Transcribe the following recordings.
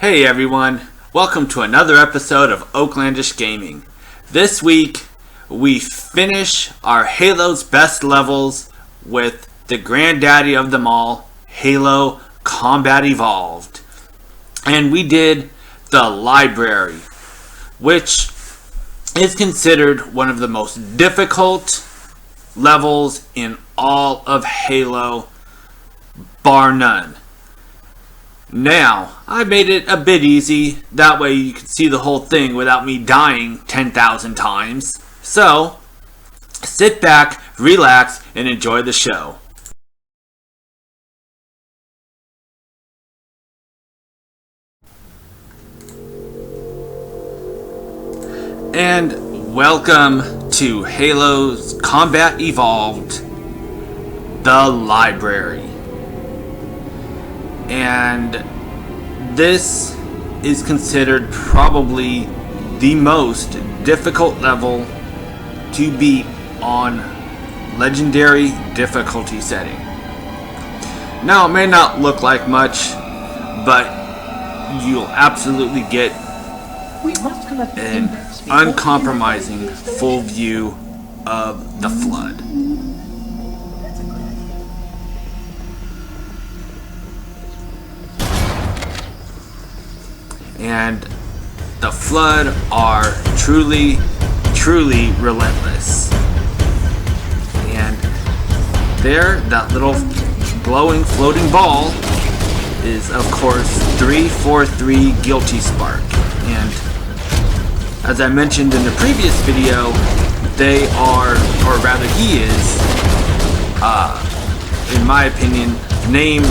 Hey everyone, welcome to another episode of Oaklandish Gaming. This week we finish our Halo's best levels with the granddaddy of them all, Halo Combat Evolved. And we did the library, which is considered one of the most difficult levels in all of Halo, bar none. Now, I made it a bit easy, that way you can see the whole thing without me dying 10,000 times. So, sit back, relax, and enjoy the show. And welcome to Halo's Combat Evolved, the library. And this is considered probably the most difficult level to beat on legendary difficulty setting. Now, it may not look like much, but you'll absolutely get an uncompromising full view of the Flood. And the Flood are truly relentless. And there, that little glowing floating ball is, of course, 343 Guilty Spark. And as I mentioned in the previous video, they are, or rather he is, in my opinion, named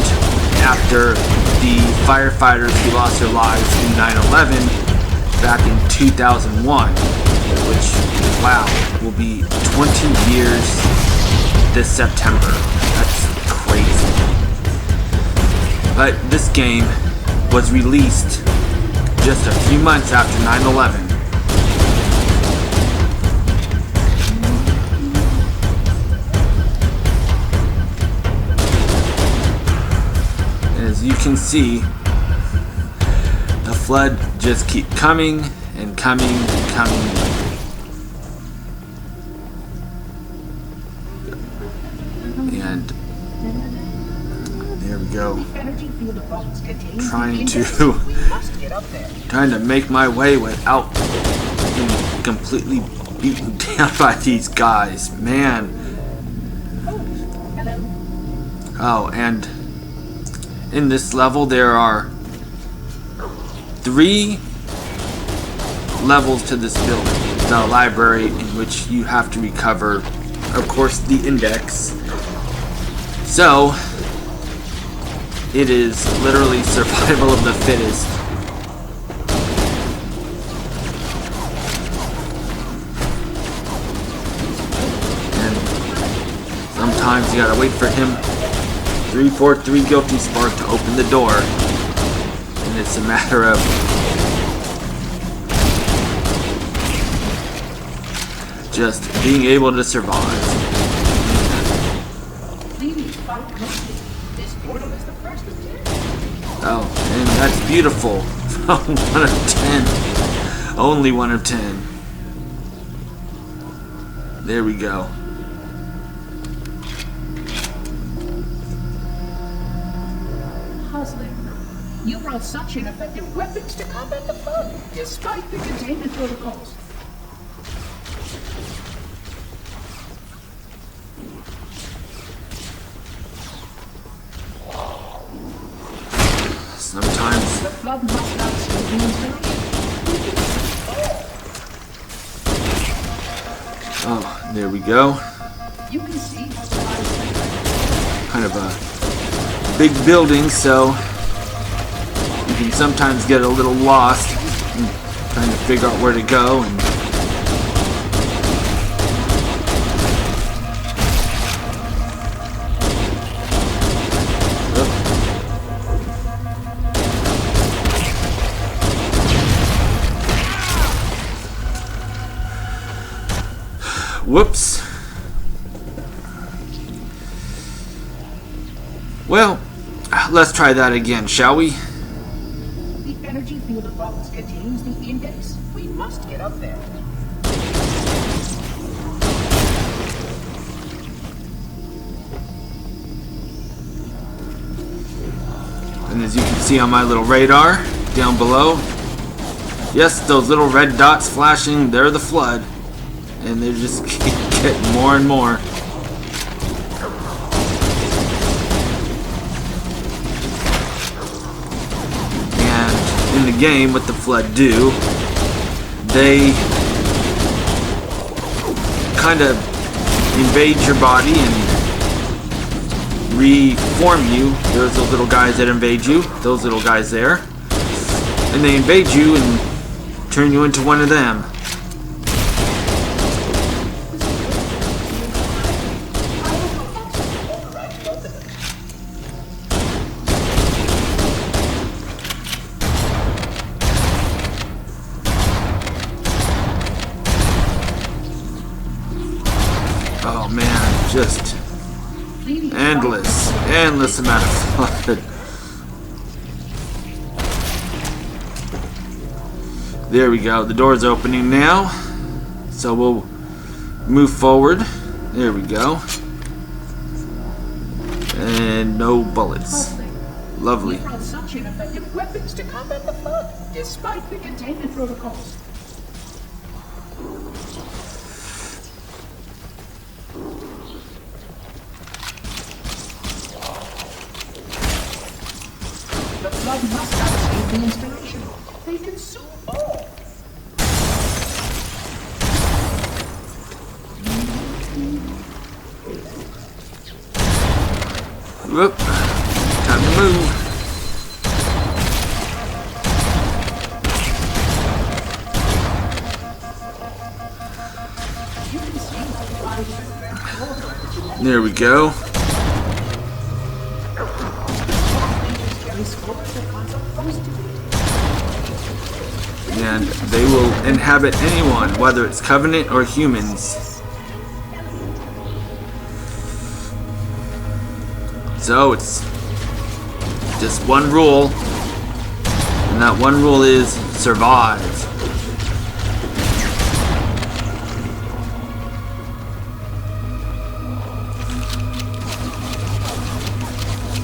after the firefighters who lost their lives in 9/11 back in 2001, which, wow, will be 20 years this September. That's crazy. But this game was released just a few months after 9/11. As you can see, the Flood just keep coming and coming and coming. And there we go. Trying to make my way without being completely beaten down by these guys, man. Oh, and in this level, there are 3 levels to this building. The library, in which you have to recover, of course, the index. So, it is literally survival of the fittest. And sometimes you gotta wait for him 343 Guilty Spark to open the door, and it's a matter of just being able to survive. Oh, and that's beautiful. 1 of 10. Only 1 of 10. There we go. You brought such ineffective weapons to combat the Flood, despite the containment protocols. Sometimes the Flood must not still be inspiration. Oh, there we go. You can see Kind of a big building, so you can sometimes get a little lost trying to figure out where to go. And whoops. Well, let's try that again, shall we? the energy field of bubbles contains the index. We must get up there. And as you can see on my little radar down below, yes, those little red dots flashing, they're the flood. And they just keep getting more and more. And in the game, what the flood do, they kind of invade your body and reform you. There's those little guys that invade you, those little guys there. And they invade you and turn you into one of them. Oh man, just endless amount of flood. There we go, the door's opening now, so we'll move forward. There we go. And no bullets. Lovely. We brought such ineffective weapons to combat the flood, despite the containment protocols. The flood must outspeed the installation. They consume all. Whoop. Time to move. There we go. And they will inhabit anyone, whether it's Covenant or humans. So it's just one rule, and that one rule is survive.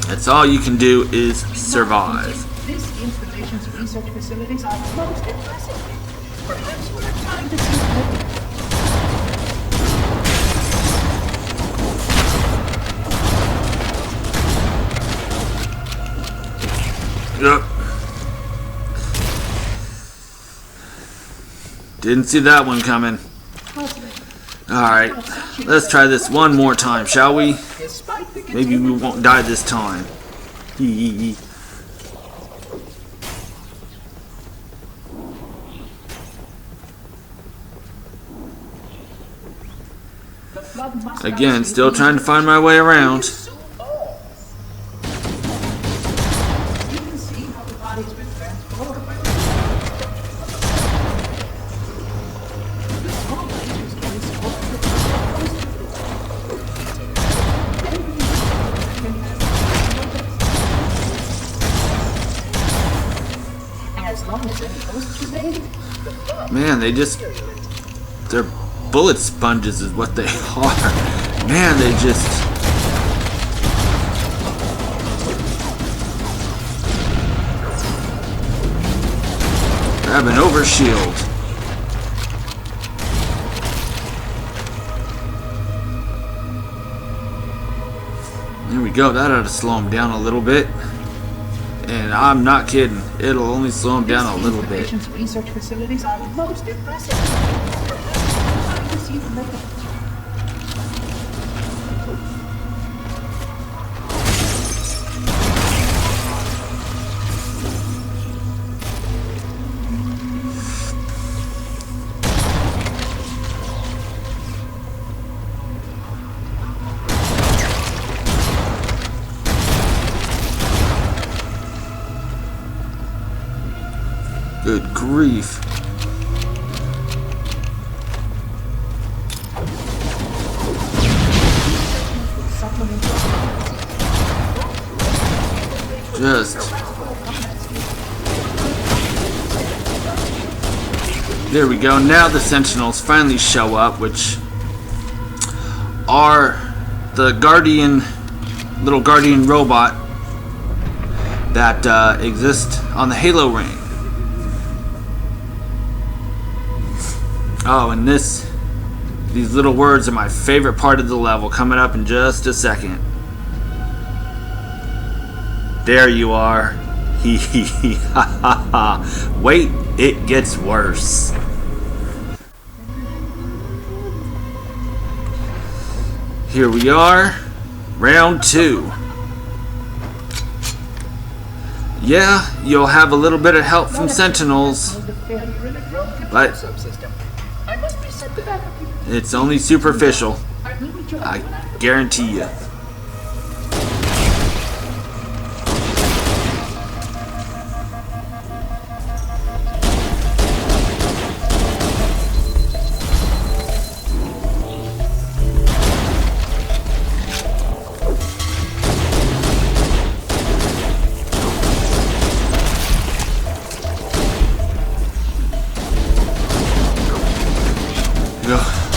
That's all you can do is survive. This installation's research facilities are most impressive. Perhaps we're trying to see. Yep. Didn't see that one coming. Alright, let's try this one more time, shall we? Maybe we won't die this time. Again, still trying to find my way around. Man, they're bullet sponges is what they are. Man, they just... grab an overshield. There we go, that ought to slow him down a little bit. And I'm not kidding, it'll only slow him down a little bit. Research facilities are most impressive. Good grief. Just There we go. Now the Sentinels finally show up, which are the little guardian robot that exists on the Halo ring. Oh, and these little words are my favorite part of the level, coming up in just a second. There you are. Hee hee hee ha ha ha. Wait, it gets worse. Here we are, round 2. Yeah, you'll have a little bit of help from Sentinels, but it's only superficial. I guarantee you.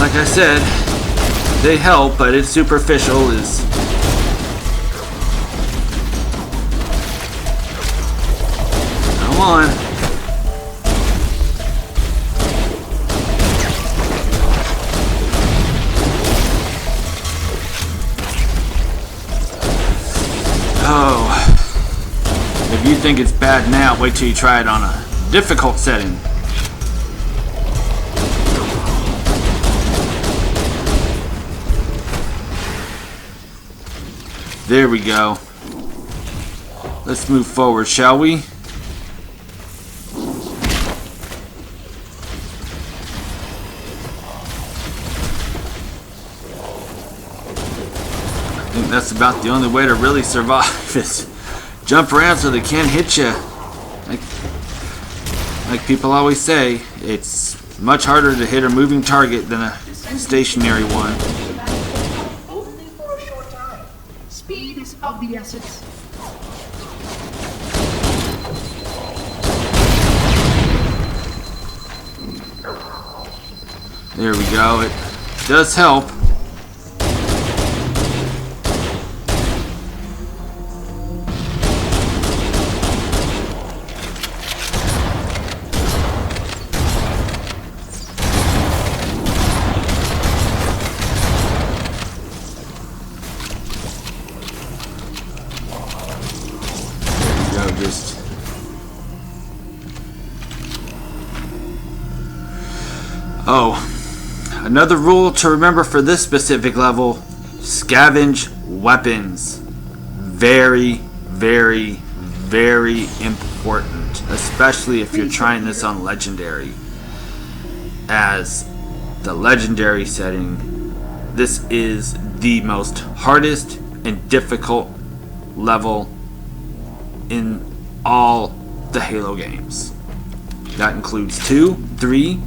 Like I said, they help, but it's superficial. Come on. Oh. If you think it's bad now, wait till you try it on a difficult setting. There we go. Let's move forward, shall we? I think that's about the only way to really survive is jump around so they can't hit you. Like people always say, it's much harder to hit a moving target than a stationary one. Speed is of the essence. There we go. It does help. Oh, another rule to remember for this specific level: scavenge weapons. Very, very, very important, especially if you're trying this on legendary. As the legendary setting, this is the most hardest and difficult level in all the Halo games. That includes 2, 3,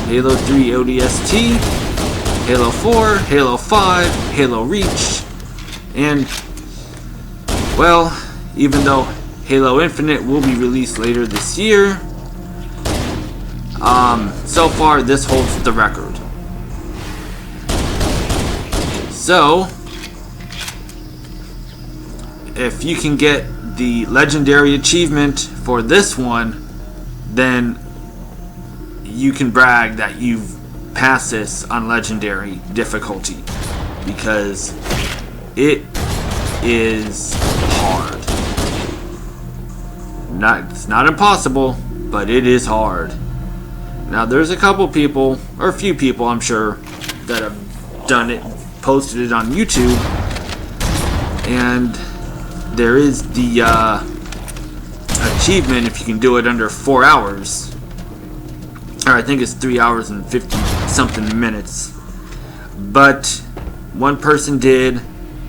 Halo 3 ODST, Halo 4, Halo 5, Halo Reach, and, well, even though Halo Infinite will be released later this year, so far this holds the record. So, if you can get the legendary achievement for this one, then you can brag that you've passed this on legendary difficulty, because it is hard. It's not impossible, but it is hard. Now there's a couple people, or a few people I'm sure, that have done it, posted it on YouTube, and there is the achievement if you can do it under 4 hours. Or I think it's 3 hours and 50 something minutes. But one person did,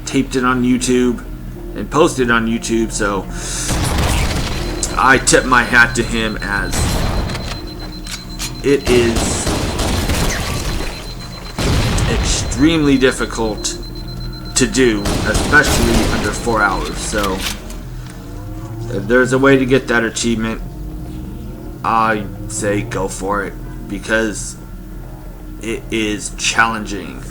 taped it on YouTube, and posted it on YouTube, so I tip my hat to him, as it is extremely difficult to do, especially under 4 hours. So if there's a way to get that achievement, I say go for it. because it is challenging.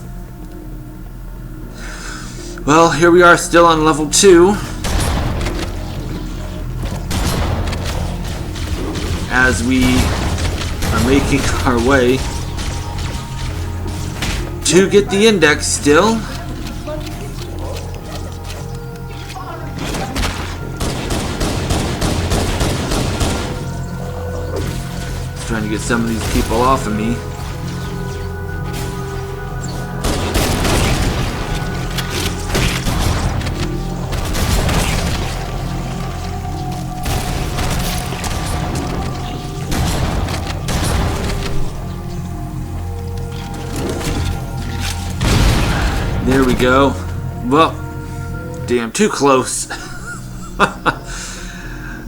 Well, here we are still on level 2. As we are making our way to get the index still. Trying to get some of these people off of me. There we go. Well, damn, too close.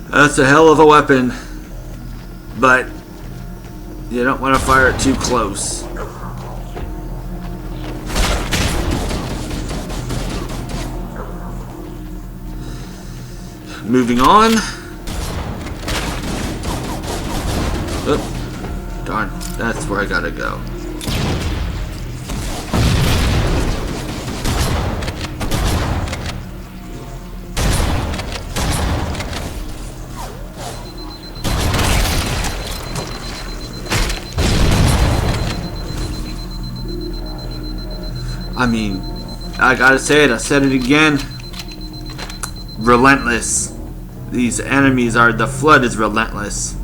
That's a hell of a weapon. But you don't want to fire it too close. Moving on. Oh, darn. That's where I gotta go. I mean, I gotta say it, I said it again. Relentless. These enemies are, the flood is relentless.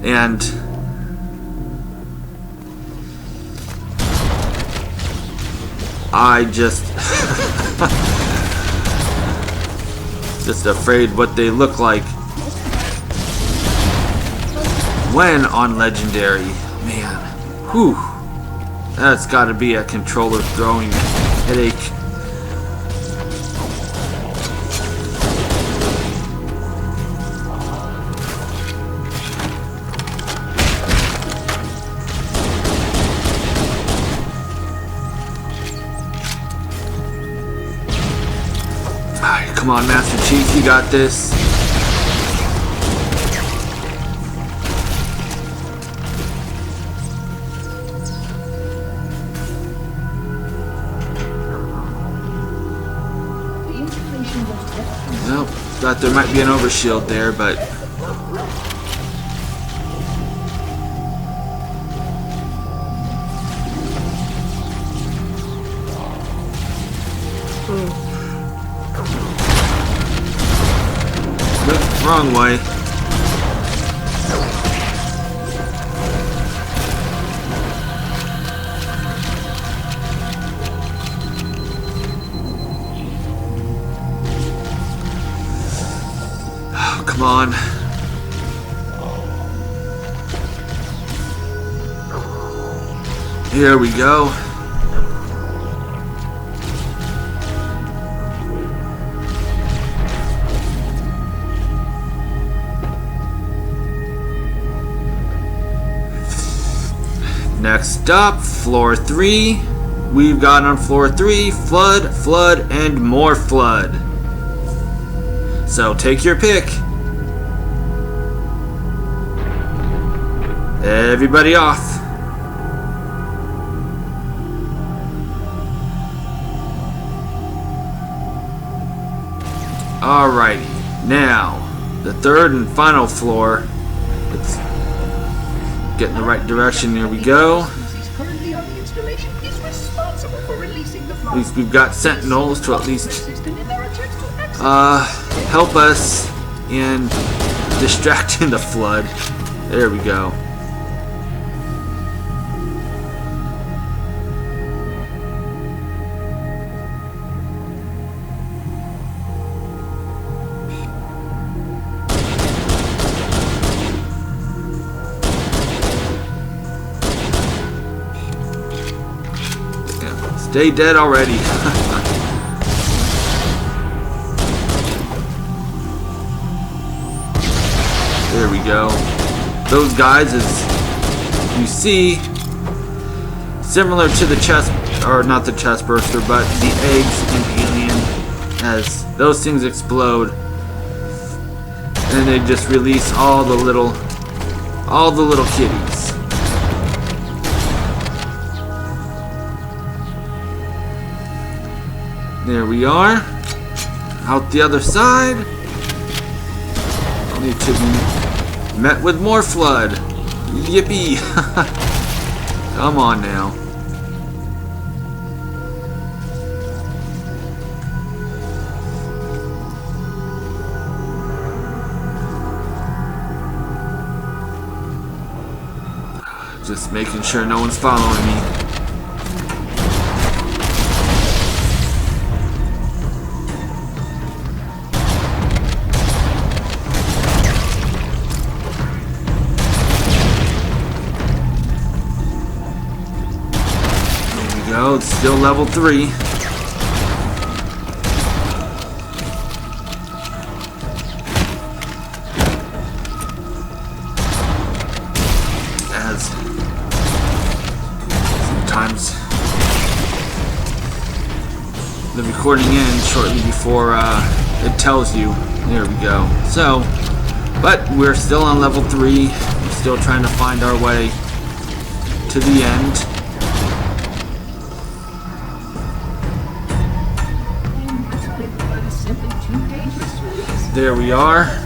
And I just afraid what they look like when on legendary. Man, whew. That's got to be a controller throwing headache. Alright, come on, Master Chief, you got this. Well, thought there might be an overshield there, but nope, wrong way. Come on. Here we go. Next up, floor 3. We've got on floor 3, flood, flood, and more flood. So take your pick. Everybody off. Alrighty, now the third and final floor. Let's get in the right direction. Here we go. At least we've got sentinels to at least help us in distracting the flood. There we go. Stay dead already. There we go. Those guys, as you see, similar to the chest, or not the chest burster, but the eggs in Alien, as those things explode, and they just release all all the little kitties. There we are. Out the other side. Only to be met with more flood. Yippee! Come on now. Just making sure no one's following me. There we go, it's still level 3. Sometimes the recording ends shortly before it tells you. There we go. So, but we're still on level 3. We're still trying to find our way to the end. There we are.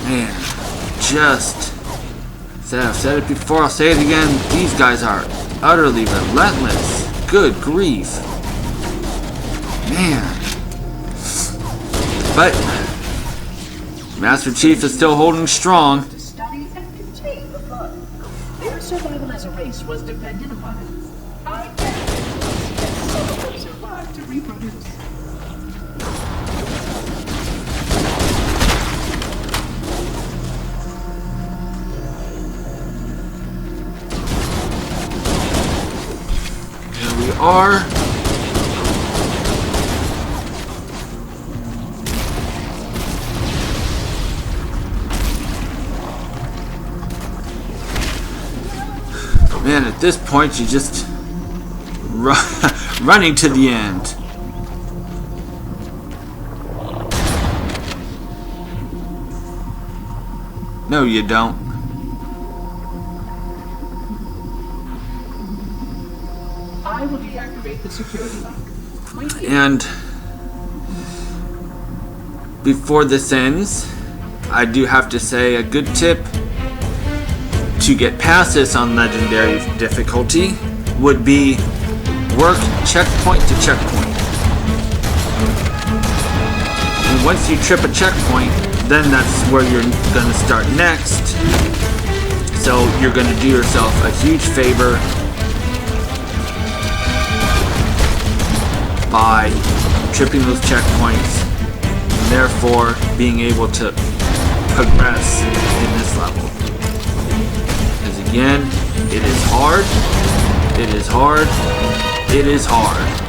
Man, I've said it before, I'll say it again, these guys are utterly relentless. Good grief. Man. But Master Chief is still holding strong. To study and contain the flood. Their survival as a race was dependent upon it. I guess some of them survived to reproduce. We are. Man, at this point, you're just running to the end. No, you don't. I will deactivate the security lock. And before this ends, I do have to say a good tip to get past this on legendary difficulty would be work checkpoint to checkpoint. And once you trip a checkpoint, then that's where you're going to start next. So you're going to do yourself a huge favor by tripping those checkpoints and therefore being able to progress in this level. Because again, it is hard, it is hard, it is hard.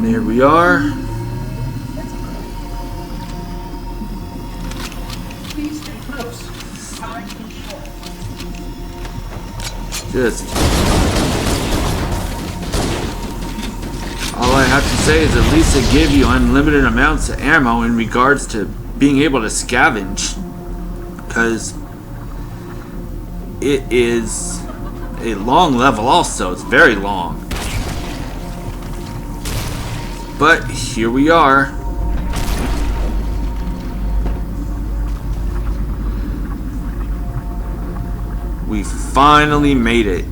There we are. Please stay close. Time is short. Just all I have to say is at least they give you unlimited amounts of ammo in regards to being able to scavenge, because it is a long level also. It's very long. But here we are. We finally made it.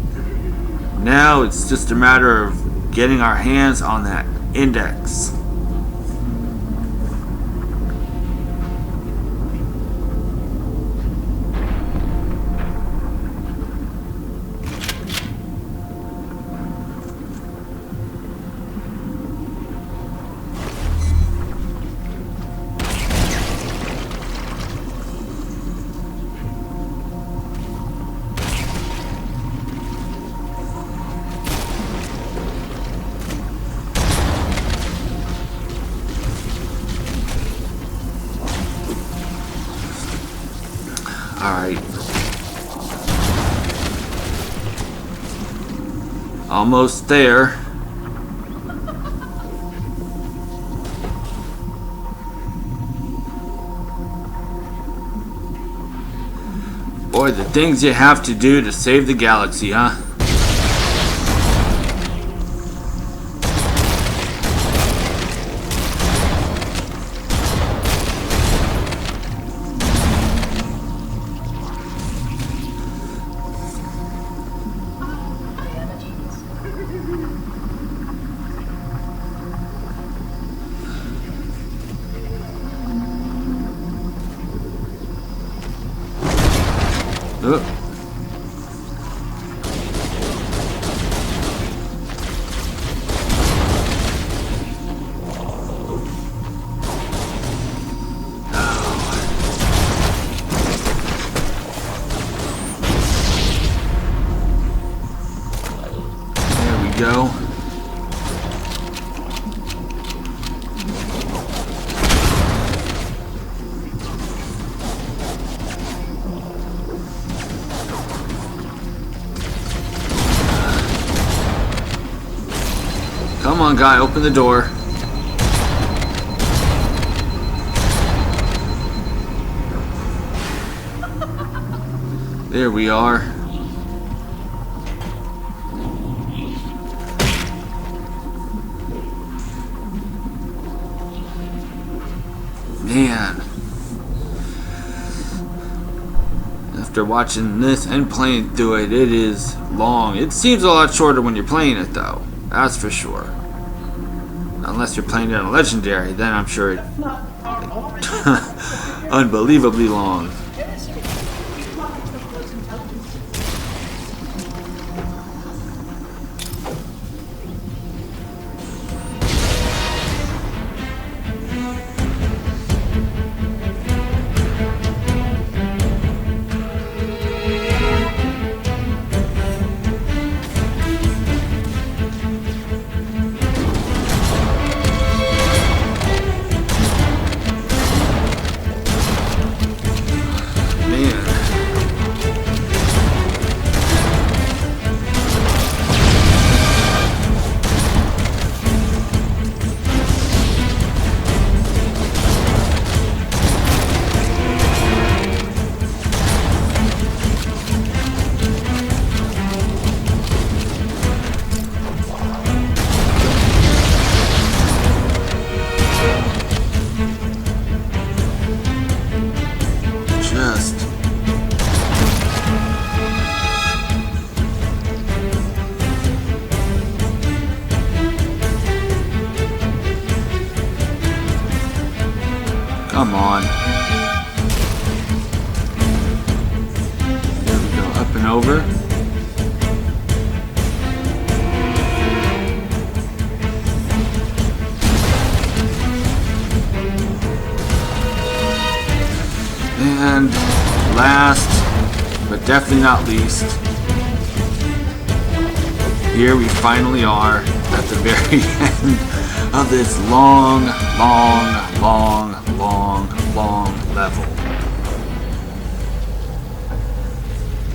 Now it's just a matter of getting our hands on that index. Alright. Almost there. Boy, the things you have to do to save the galaxy, huh? Look. There we go. Come on, guy, open the door. There we are. Man. After watching this and playing through it, it is long. It seems a lot shorter when you're playing it, though. That's for sure. Unless you're playing it on a legendary, then I'm sure it's unbelievably long. Come on. There we go, up and over. And last, but definitely not least, here we finally are at the very end of this long level.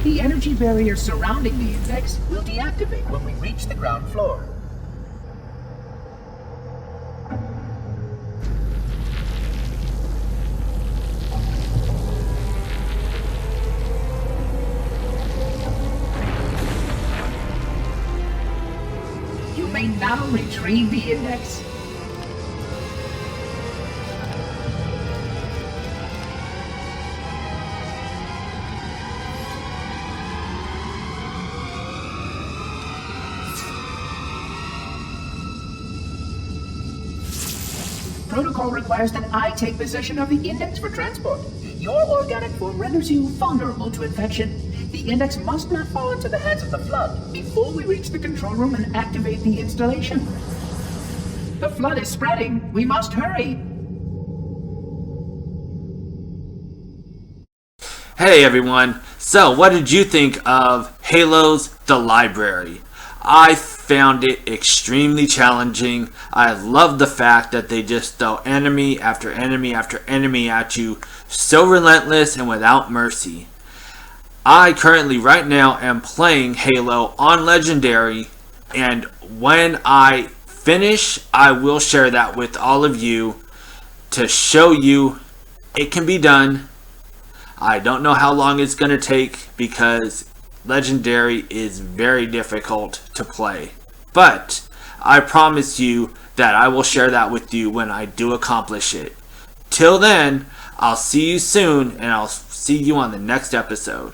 The energy barrier surrounding the index will deactivate when we reach the ground floor. You may now retrieve the index. protocol requires that I take possession of the index for transport. Your organic form renders you vulnerable to infection. The index must not fall into the hands of the Flood before we reach the control room and activate the installation. The Flood is spreading. We must hurry. Hey everyone, so what did you think of Halo's The Library? I found it extremely challenging. I love the fact that they just throw enemy after enemy after enemy at you, so relentless and without mercy. I currently right now am playing Halo on Legendary, and when I finish, I will share that with all of you to show you it can be done. I don't know how long it's going to take because Legendary is very difficult to play. But I promise you that I will share that with you when I do accomplish it. Till then, I'll see you soon, and I'll see you on the next episode.